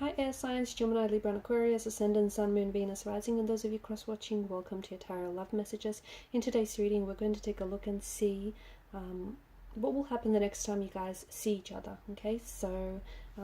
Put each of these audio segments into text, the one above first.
Hi air signs, Gemini, Libra and Aquarius, Ascendant, Sun, Moon, Venus, Rising, and those of you cross-watching, welcome to your Tarot Love Messages. In today's reading, we're going to take a look and see what will happen the next time you guys see each other, okay? So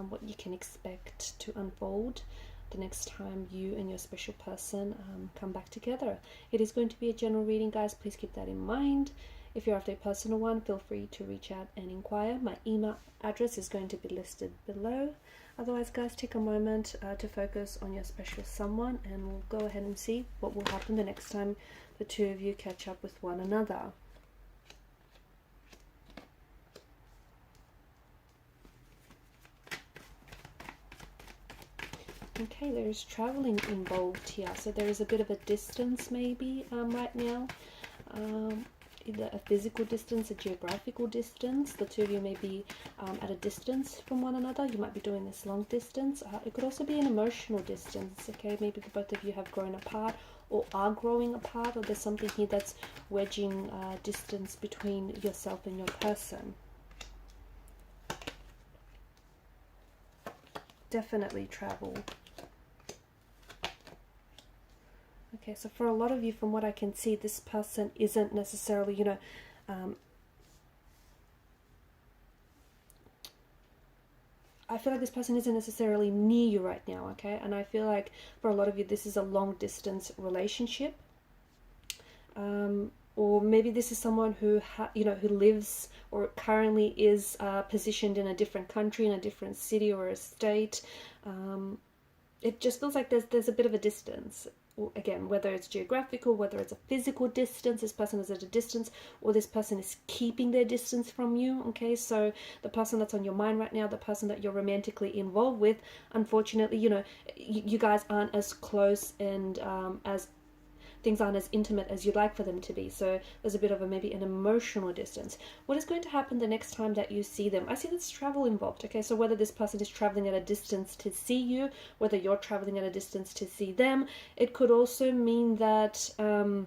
what you can expect to unfold the next time you and your special person come back together. It is going to be a general reading, guys. Please keep that in mind. If you're after a personal one, feel free to reach out and inquire. My email address is going to be listed below. Otherwise, guys, take a moment to focus on your special someone, and we'll go ahead and see what will happen the next time the two of you catch up with one another. Okay, there's traveling involved here, so there is a bit of a distance maybe right now. Either a physical distance, a geographical distance. The two of you may be at a distance from one another. You might be doing this long distance. It could also be an emotional distance, okay? Maybe the both of you have grown apart or are growing apart, or there's something here that's wedging distance between yourself and your person. Definitely travel. Okay, so for a lot of you, from what I can see, this person isn't necessarily, you know, I feel like this person isn't necessarily near you right now, okay? And I feel like for a lot of you, this is a long distance relationship. Or maybe this is someone who, who lives or currently is positioned in a different country, in a different city or a state. It just feels like there's a bit of a distance. Again, whether it's geographical, whether it's a physical distance, this person is at a distance, or this person is keeping their distance from you, okay? So the person that's on your mind right now, the person that you're romantically involved with, unfortunately, you know, you guys aren't as close and as things aren't as intimate as you'd like for them to be. So there's a bit of maybe an emotional distance. What is going to happen the next time that you see them? I see there's travel involved, okay? So whether this person is traveling at a distance to see you, whether you're traveling at a distance to see them, it could also mean that for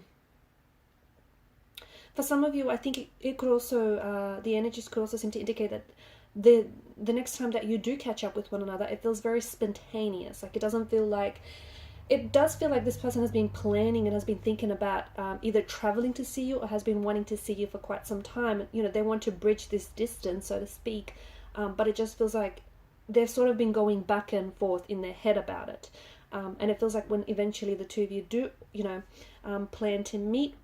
some of you, I think it could also, the energies could also seem to indicate that the next time that you do catch up with one another, it feels very spontaneous. Like, it doesn't feel like, it does feel like this person has been planning and has been thinking about either traveling to see you or has been wanting to see you for quite some time. You know, they want to bridge this distance, so to speak, but it just feels like they've sort of been going back and forth in their head about it. And it feels like when eventually the two of you do, plan to meet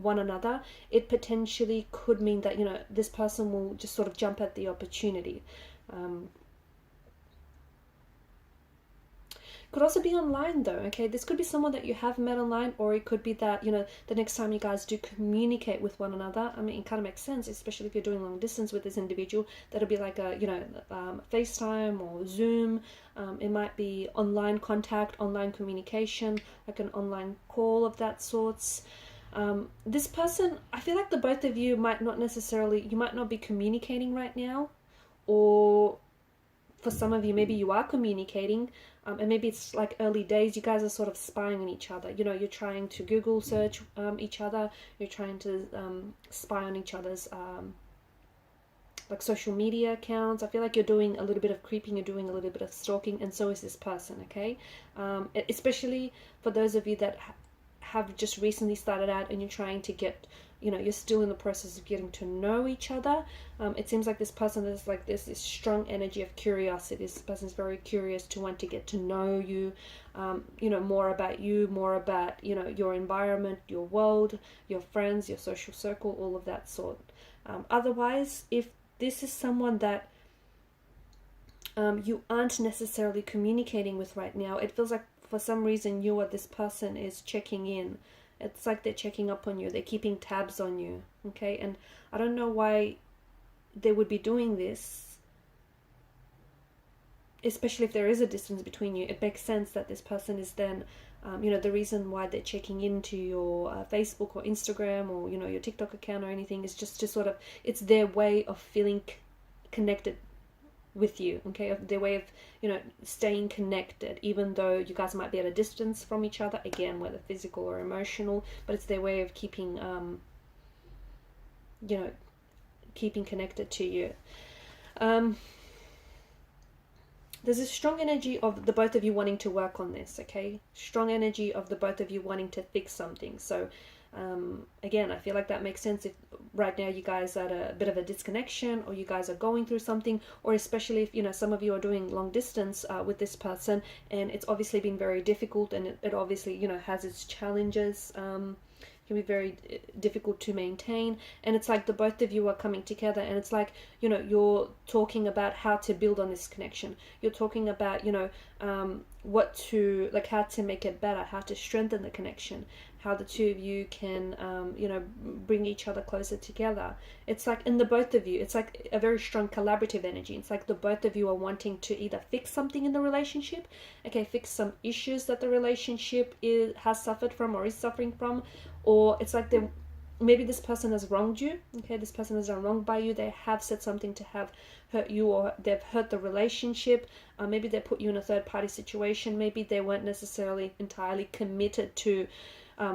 one another, it potentially could mean that, you know, this person will just sort of jump at the opportunity. Could also be online though, okay? This could be someone that you have met online, or it could be that, you know, the next time you guys do communicate with one another, I mean, it kind of makes sense, especially if you're doing long distance with this individual, that'll be like a, FaceTime or Zoom. It might be online contact, online communication, like an online call of that sorts. This person, I feel like the both of you might not be communicating right now, or for some of you, maybe you are communicating, and maybe it's like early days, you guys are sort of spying on each other. You know, you're trying to Google search each other, you're trying to spy on each other's like social media accounts. I feel like you're doing a little bit of creeping, you're doing a little bit of stalking, and so is this person, okay? Especially for those of you that have just recently started out and you're trying to get, you know, you're still in the process of getting to know each other. It seems like this person is like this strong energy of curiosity. This person is very curious to want to get to know you, more about you, more about, you know, your environment, your world, your friends, your social circle, all of that sort. Otherwise, if this is someone that you aren't necessarily communicating with right now, it feels like for some reason you or this person is checking in. It's like they're checking up on you, they're keeping tabs on you, okay? And I don't know why they would be doing this, especially if there is a distance between you. It makes sense that this person is then, the reason why they're checking into your Facebook or Instagram or, you know, your TikTok account or anything is just to sort of, it's their way of feeling connected with you, okay? Of their way of, you know, staying connected, even though you guys might be at a distance from each other, again, whether physical or emotional, but it's their way of keeping keeping connected to you. there's a strong energy of the both of you wanting to work on this, okay? Strong energy of the both of you wanting to fix something. So again, I feel like that makes sense if right now you guys are at a bit of a disconnection, or you guys are going through something, or especially if, you know, some of you are doing long distance with this person, and it's obviously been very difficult, and it obviously, you know, has its challenges. Can be very difficult to maintain, and it's like the both of you are coming together, and it's like, you know, you're talking about how to build on this connection. You're talking about, you know, what to, like, how to make it better, how to strengthen the connection, how the two of you can, you know, bring each other closer together. It's like in the both of you, it's like a very strong collaborative energy. It's like the both of you are wanting to either fix something in the relationship, okay, fix some issues that the relationship has suffered from or is suffering from, or it's like they, maybe this person has wronged you, okay, this person has done wrong by you, they have said something to have hurt you, or they've hurt the relationship, maybe they put you in a third party situation, maybe they weren't necessarily entirely committed to,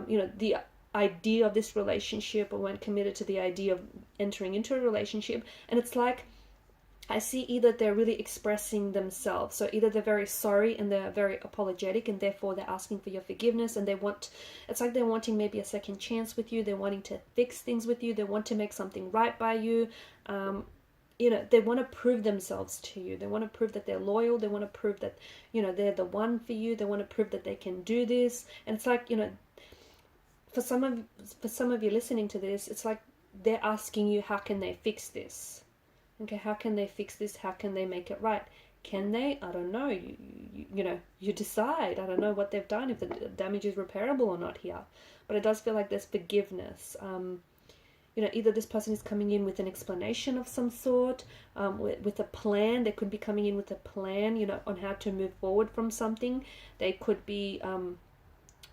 you know, the idea of this relationship, or weren't committed to the idea of entering into a relationship. And it's like, I see either they're really expressing themselves. So either they're very sorry and they're very apologetic, and therefore they're asking for your forgiveness, and they want, it's like they're wanting maybe a second chance with you. They're wanting to fix things with you. They want to make something right by you. You know, they want to prove themselves to you. They want to prove that they're loyal. They want to prove that, you know, they're the one for you. They want to prove that they can do this. And it's like, you know, for some of you listening to this, it's like they're asking you, how can they fix this? Okay, how can they fix this? How can they make it right? Can they? I don't know. You know, you decide. I don't know what they've done, if the damage is repairable or not here. But it does feel like there's forgiveness. You know, either this person is coming in with an explanation of some sort, with a plan. They could be coming in with a plan, you know, on how to move forward from something. They could be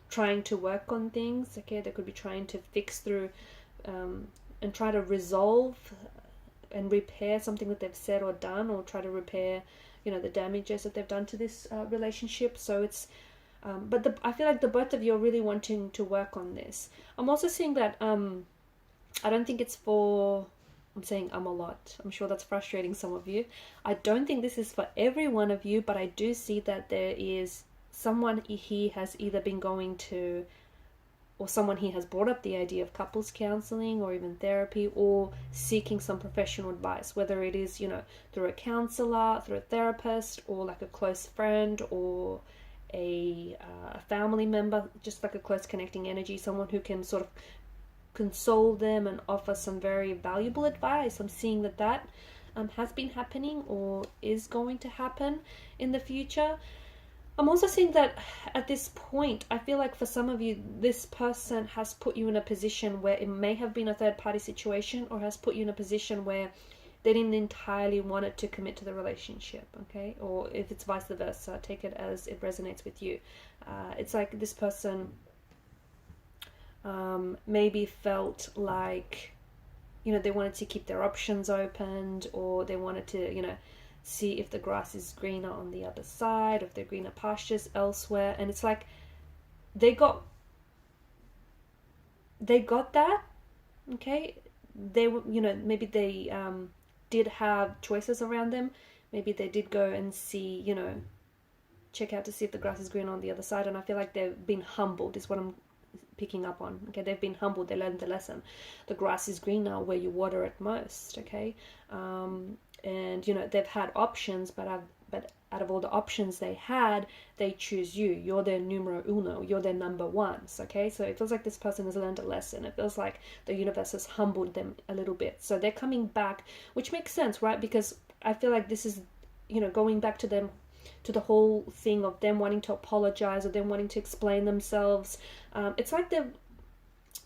trying to work on things. Okay, they could be trying to fix through and try to resolve and repair something that they've said or done, or try to repair, you know, the damages that they've done to this relationship. So it's, but I feel like the both of you are really wanting to work on this. I'm also seeing that I don't think it's for, I'm saying a lot. I'm sure that's frustrating some of you. I don't think this is for every one of you, but I do see that there is someone he has either been going to, or someone he has brought up the idea of couples counseling, or even therapy, or seeking some professional advice, whether it is, you know, through a counselor, through a therapist, or like a close friend, or a family member, just like a close connecting energy, someone who can sort of console them and offer some very valuable advice. I'm seeing that has been happening, or is going to happen in the future. I'm also seeing that at this point, I feel like for some of you, this person has put you in a position where it may have been a third party situation, or has put you in a position where they didn't entirely want it to commit to the relationship, okay? Or if it's vice versa, take it as it resonates with you. It's like this person maybe felt like, you know, they wanted to keep their options opened, or they wanted to, you know, see if the grass is greener on the other side, if there are greener pastures elsewhere. And it's like they got that, okay? They were, you know, maybe they did have choices around them. Maybe they did go and see, you know, check out to see if the grass is green on the other side. And I feel like they've been humbled, is what I'm picking up on. Okay, they've been humbled. They learned the lesson. The grass is greener where you water it most. Okay, and you know, they've had options, but out of all the options they had, they choose you. You're their numero uno. You're their number ones. Okay, so it feels like this person has learned a lesson. It feels like the universe has humbled them a little bit. So they're coming back, which makes sense, right? Because I feel like this is, you know, going back to them, to the whole thing of them wanting to apologize, or them wanting to explain themselves. It's like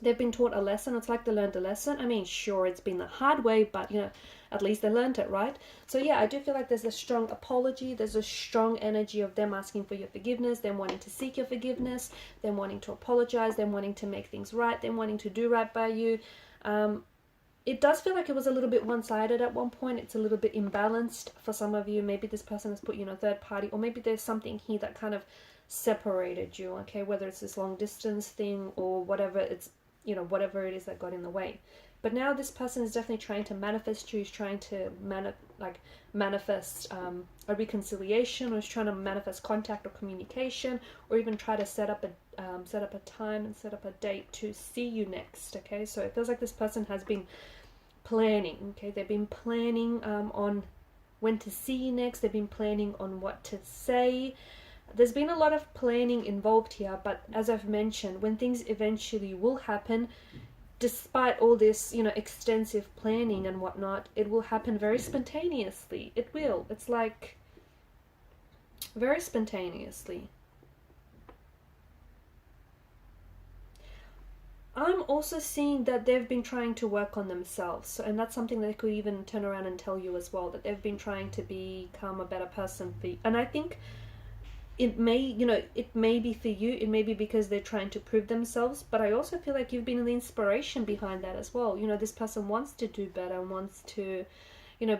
they've been taught a lesson. It's like they learned a lesson. I mean, sure, it's been the hard way, but, you know, at least they learned it, right? So yeah, I do feel like there's a strong apology. There's a strong energy of them asking for your forgiveness, them wanting to seek your forgiveness, them wanting to apologize, them wanting to make things right, them wanting to do right by you. It does feel like it was a little bit one-sided at one point. It's a little bit imbalanced for some of you. Maybe this person has put you in a third party, or maybe there's something here that kind of separated you, okay? Whether it's this long distance thing, or whatever it's, you know, whatever it is that got in the way. But now this person is definitely trying to manifest you, is trying to manifest a reconciliation, or is trying to manifest contact or communication, or even try to set up a time and set up a date to see you next. Okay, so it feels like this person has been planning. Okay, they've been planning on when to see you next. They've been planning on what to say. There's been a lot of planning involved here, but as I've mentioned, when things eventually will happen, despite all this, extensive planning and whatnot, it will happen very spontaneously. It will. It's like very spontaneously. I'm also seeing that they've been trying to work on themselves, and that's something that they could even turn around and tell you as well, that they've been trying to become a better person for you. And I think it may be for you, it may be because they're trying to prove themselves, but I also feel like you've been the inspiration behind that as well. This person wants to do better, wants to,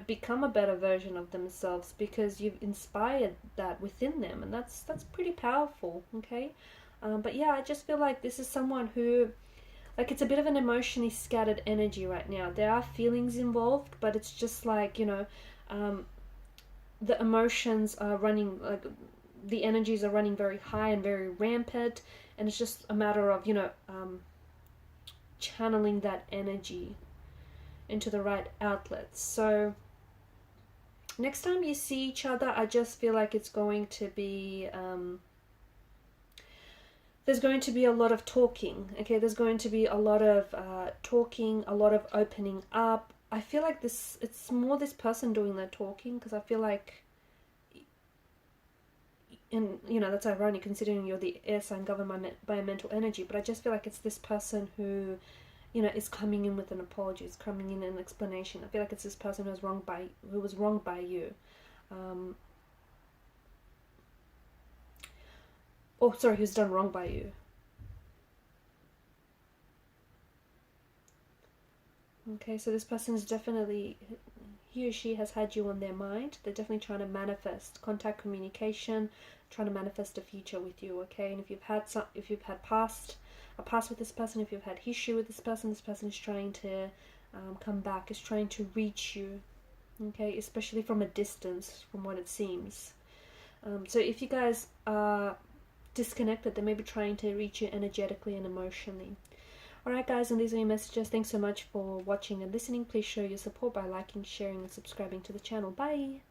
become a better version of themselves, because you've inspired that within them, and that's pretty powerful. Okay, but yeah, I just feel like this is someone who, like, it's a bit of an emotionally scattered energy right now. There are feelings involved, but it's just like, the emotions are running, like, the energies are running very high and very rampant, and it's just a matter of, channeling that energy into the right outlets. So next time you see each other, I just feel like it's going to be there's going to be a lot of talking. Okay, there's going to be a lot of talking, a lot of opening up. I feel like it's more this person doing the talking, because I feel like, and that's ironic considering you're the air sign governed by a mental energy, but I just feel like it's this person who, is coming in with an apology, is coming in an explanation. I feel like it's this person who was wronged by you. Who's done wrong by you. Okay, so this person is definitely, he or she has had you on their mind. They're definitely trying to manifest contact, communication, trying to manifest a future with you. Okay, and if you've had a past with this person, if you've had history with this person is trying to come back, is trying to reach you. Okay, especially from a distance, from what it seems. So if you guys are disconnected, they may be trying to reach you energetically and emotionally. Alright guys, and these are your messages. Thanks so much for watching and listening. Please show your support by liking, sharing and subscribing to the channel. Bye!